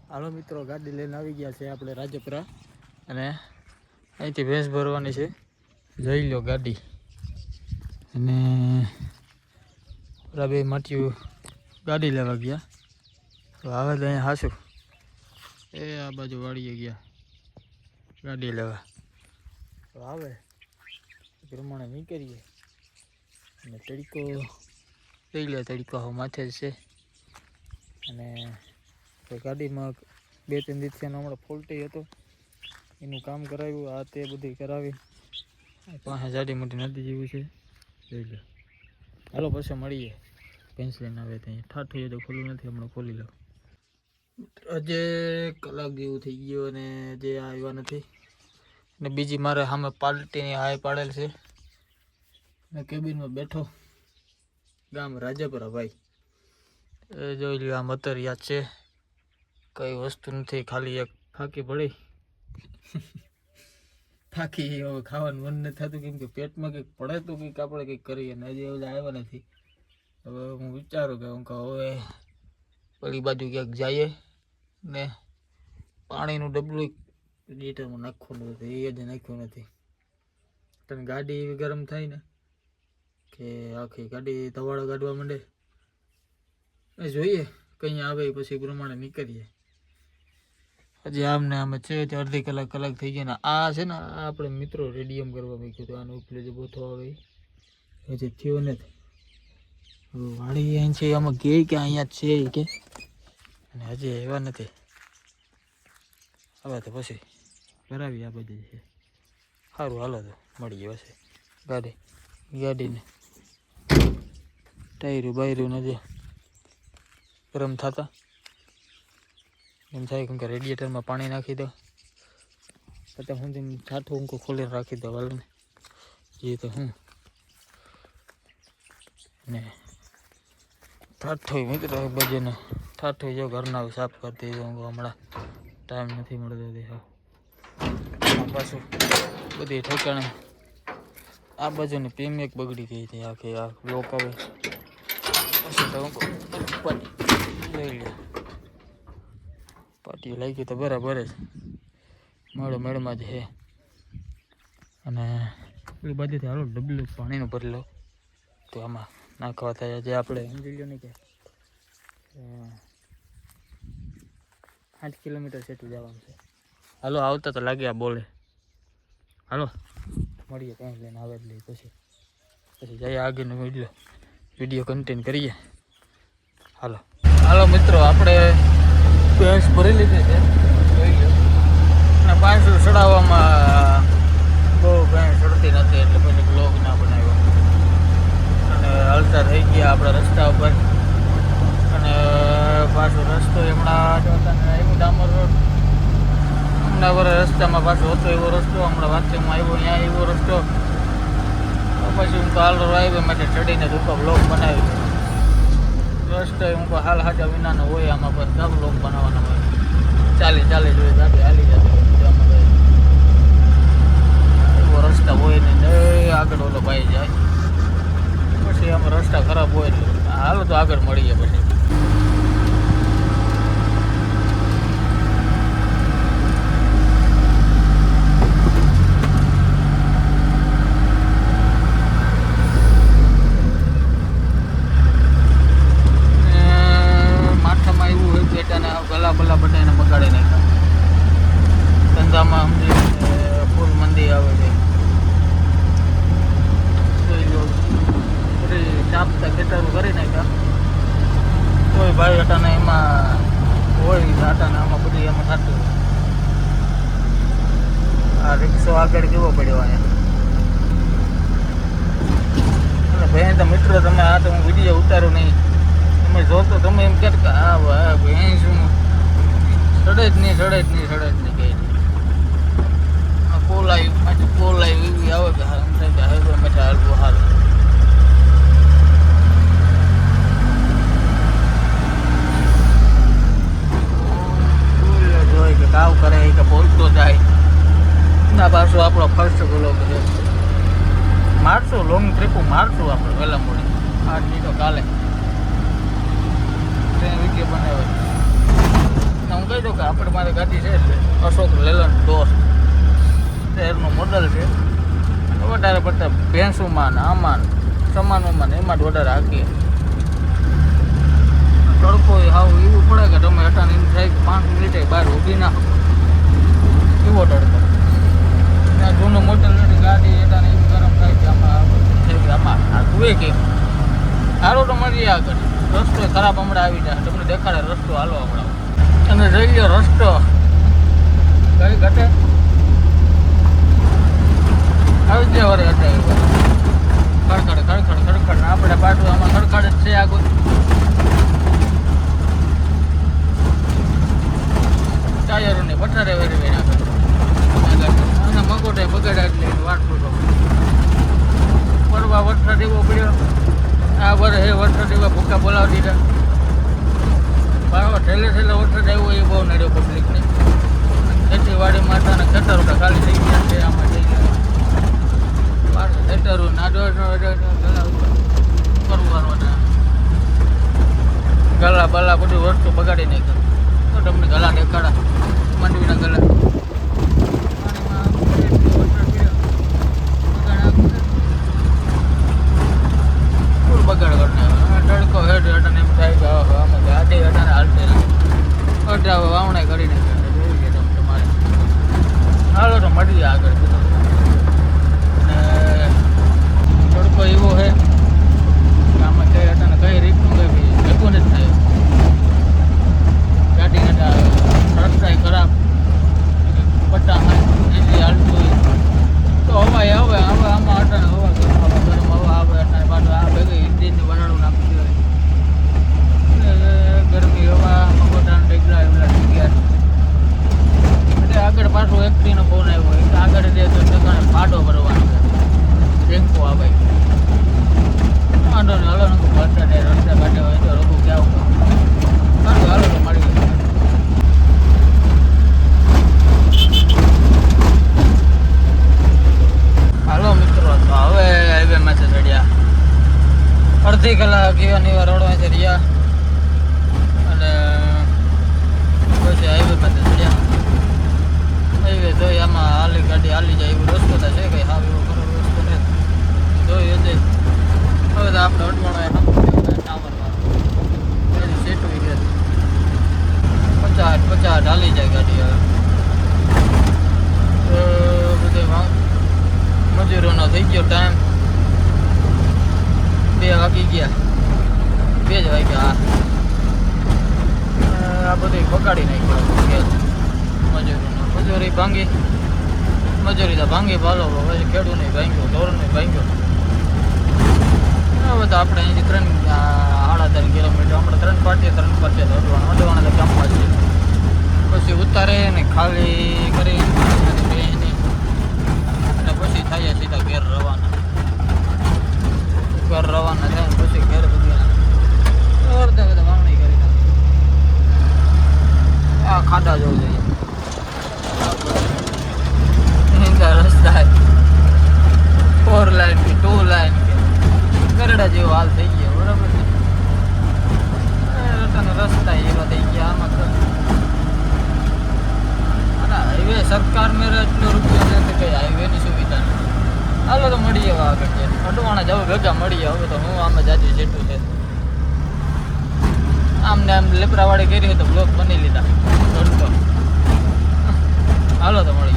હાલો મિત્રો, ગાડી લઈને આવી ગયા છે આપણે રાજપુરા અને અહીંથી ભેંસ ભરવાની છે. જોઈ લો ગાડી અને બે માટીઓ ગાડી લેવા ગયા. તો આવે તો અહીંયા હાસું એ આ બાજુ વાળીએ ગયા ગાડી લેવા. તો આવે પ્રમાણે નીકળીએ અને તડકો લઈ લે. તડકો માથે જ છે અને ગાડીમાં 2-3 દિવસથી હમણાં ફોલ્ટી હતો, એનું કામ કરાવ્યું. આ તે બધી કરાવી. પાસે જાડી મોટી નદી જેવું છે, જોઈ લો. હાલો પછી મળીએ. ભેંસ લઈને આવે ત્યાં ઠાઠું તો ખુલ્લું નથી, હમણાં ખોલી લો. આજે કલાક જેવું થઈ ગયું અને જે આવ્યા નથી. ને બીજી મારે સામે પાર્ટીની હાય પાડેલ છે ને કેબિનમાં બેઠો. ગામ રાજપુરા ભાઈ, એ જોઈ લો. આ મતર યાદ છે, કઈ વસ્તુ નથી, ખાલી એક ફાંકી પડી. ફાંકી હવે ખાવાનું મન નથી થતું, કેમ કે પેટમાં કંઈક પડે તો કંઈક આપણે કંઈક કરીએ ને હજી એવું આવ્યા નથી. હવે હું વિચારું કે હવે પેલી બાજુ ક્યાંક જઈએ ને પાણીનું ડબલું લીટરમાં નાખવાનું હતું, એ જ નાખ્યું નથી. તને ગાડી એવી ગરમ થાય ને કે આખી ગાડી ધવાળો કાઢવા માંડે. જોઈએ કંઈ આવે પછી પ્રમાણે નીકળીએ. હજી આમને આમે છે, અડધી કલાક થઈ ગયા ને. આ છે ને, આ આપણે મિત્રો રેડિયમ કરવા મૂક્યું હતું. આનો ઉપલે જે બોથો આવે હજી થયો નથી. વાડી અહીં છે, આમાં કે અહીંયા છે કે, અને હજી એવા નથી. હવે તો પછી કરાવી. આ બધી છે સારું. હાલો તો મળીએ પછી. ગાડીને ટાયરું બાયરું નથી ગરમ થતા એમ થાય, કેમ કે રેડિયેટરમાં પાણી નાખી દો પછી હું ઠાઠું ઊંકો ખોલીને રાખી દો. હાલ ને એ તો હું ને ઠાઠું મિત્રો બજેને ઠાઠું જો ઘરના સાફ કરતી દઉં. હમણાં ટાઈમ નથી મળતો. પાછું બધી ઠેકાણે આ બાજુની પીમ એક બગડી ગઈ હતી આખી. આ લોક આવે પછી તો લઈ લે. પાટી લાગી તો બરાબર જ મેળમાં જ છે. અને એ બાજુથી હાલો ડબલું પાણીનું ભરી લો તો આમાં નાખવા થાય. જે આપણે સમજી લો ને કે 8 કિલોમીટર જેટલું જવાનું છે. હાલો આવતા તો લાગે આ બોલે. હાલો મળીએ, કંઈ લઈને આવે એટલે પછી જઈએ આગળનો વિડીયો કન્ટેન્ટ કરીએ. હાલો મિત્રો, આપણે ભેંસ ભરી લીધી છે, જોઈ લો. અને પાછું ચડાવવામાં બહુ ભેંસ ચડતી નથી એટલે પછી બ્લોગ ના બનાવ્યો. અને હલતા થઈ ગયા આપણે રસ્તા ઉપર. અને પાછો રસ્તો હમણાં જોતા આવ્યો ડામર રોડ. હમણાં વરે રસ્તામાં પાછો હતો એવો રસ્તો, હમણાં વાંચવામાં આવ્યો ત્યાં એવો રસ્તો. પછી હું તો હાલ હાઈવે માટે ચડીને રૂપા બ્લોગ બનાવી. રસ્તો હું તો હાલ હાજા વિનાનો હોય, આમાં બસ ગા બ્લોગ બનાવવાનો હોય. ચાલી જોઈએ ગાડી હાલી જતી હોય. એવો રસ્તા હોય ને આગળ ઓલો ભાઈ જાય. પછી આમાં રસ્તા ખરાબ હોય એટલે હાલો તો આગળ મળીએ પછી. ગલા બધાને બગાડી નાખ્યા. ધંધામાં સમજી ફૂલ મંદી આવે છે. બધી ચાપતા ખેતરો કરી નાખ્યા. કોઈ ભાઈ હટાને એમાં હોય હટાને આમાં બધી એમાં થતું. આ રિક્ષો આગળ કેવો પડ્યો અહીંયા. ભાઈ તો મિત્રો તમે આ તો હું વિડીયો ઉતારું નહીં, તમે જોતો તમે એમ કે હા ભાઈ શું સડે જ નહીં કઈ. પોલ આવી એવી આવે કે હાઈવે માટે હાલવું સારું. જોઈ કે કાવ કરે કે બોલતો જાય ના. પાછું આપણો ફર્સ્ટ બોલો છે. મારશું લોંગ ટ્રીપો મારશું આપણે વહેલા મોડી. આજ નહીં તો કાલે વિડીયો બનાવ્યો. ને હું કહી દઉં કે આપણે મારી ગાડી છે એટલે અશોક લેલન દોસ્ત શહેરનું મોડલ છે. વધારે પડતા ભેંસુમાં ને આમાં સમાનોમાં ને એમાં જ વધારે હાકીએ. તડકો હાવ એવું પડે કે તમે હટાને એમ થાય કે 5 મિનિટે બહાર ઊભી ના એવો તડકો. ત્યાં જૂનું મોટર ગાડી હટાને એવું ગરમ થાય કે આમાં તું કે હાલો તો મળી આગળ રસ્તો ખરાબ હમણાં આવી જાય તમને દેખાડે રસ્તો હાલો હમણાં. અને જોઈ લો રસ્તો કઈ ઘટે આવી જાય વરે ઘટે ખડખડ ખડખડ ખડખડ આપણે પાછું આમાં ખડખડ જ છે આગળ. ટાયરોને પથારે વેરી વેરી આગળ અને મગોટે બગાડ્યા એટલે વાટ પૂરો પરવા વરસાદ એવો પડ્યો. આ વર્ષે વરસાદ એવા ભૂકા બોલાવી દીધા. બરાબર છેલ્લે વરસાદ આવ્યો એ બહુ નડ્યો પબ્લિકને. ખેતીવાડી માતાના ખેતરો ખાલી થઈ ગયા છે. આમાં થઈ ગયા ખેતરો નાડો કરવાના ગલા બલા બધું વસ્તુ બગાડી નાખ્યું. તો તમને ગલા દેખાડા માંડવીના ગલા બગાડ કરને તડકો હેઠ હટાને એમ થાય કે આમાં આજે હટાને હાલશે અઢાવે વાવણે કરીને જોઈએ તમે તમારે હાલો તો મળીએ આગળ. ને તડકો એવો છે કે આમાં કઈ હટાને કઈ રીતનું કઈ ભેગું નથી થાય. ગાડી રસ્તા ખરાબ પટ્ટા એથી હાલતું હોય તો હવા આવે આમાં હટાને હવા ગરમ હવા આવે હટાને પાછું આ ભેગી ઇન્જિનની બનાડું નાખી હોય ગરમી હવા મગોટાને ડેગલા એવલા થઈ ગયા. એટલે આગળ પાછું એક્ટિનો ફોન આવ્યો હોય આગળ દે તો ઠેકાણે ફાટો ભરવાનો ટેમ્પો આવે વાંધો નહીં. હલો નકું ભરતા ને રસ્તા કાઢે હોય તો લોકો ક્યાં સારું હાલો તો મળી ગયું. હાલો મિત્રો તો હવે હાઈવેમાં છે ચડ્યા. અડધી કલાક એવા રોડમાં છે રહ્યા અને પછી હાઈવેમાં છે ચડ્યા. હાઈવે જોઈ આમાં હાલી ગાડી હાલી જાય એવું રસ્તો છે કંઈ હાવ એવો ખરો રસ્તો નથી જોઈ હશે. હવે તો આપણે અટવાણો ટાવરવાળો સેટવી છે 50 હાલી જાય ગાડી. હવે બધે મજૂરોનો થઈ ગયો ટાઈમ 2 વાગી ગયા 2 જ વાગ્યા. આ બધું બગાડી નાખ્યું મજૂરોનો મજૂરી ભાંગી મજૂરી તો ભાંગી ભાલો પછી ખેડૂત નહીં ભાંગ્યો ઢોર નહીં ભાંગ્યો. હવે તો આપણે અહીંથી 3.5 કિલોમીટર હમણાં 3 પાટીએ અડવાના તો ગામમાં છે. પછી ઉતારે ને ખાલી કરી અને પછી થાય સીધા ઘેર રવાના થાય પછી ઘેર બધી અડધા બધા વાવણી કરી નાખે. આ ખાડા જવું જોઈએ રસ્તા 4 લાઈન કે 2 લાઈન કે ગરડા જેવો હાલ થઈ ગયો બરાબર છે. રસ્તા એવા થઈ ગયા આમાં હાઈવે સરકાર મેરે એટલો રૂપિયા છે કે કઈ હાઈવેની સુવિધા નથી. હાલો તો મળીએ આગળ છે અડવાણા જવું ભેગા મળીએ. હવે તો હું આમાં જાજુ જેટલું છે આમ ને આમ લેપરાવાળી કરી તો બ્લોક બની લીધા. હાલો તો મળે.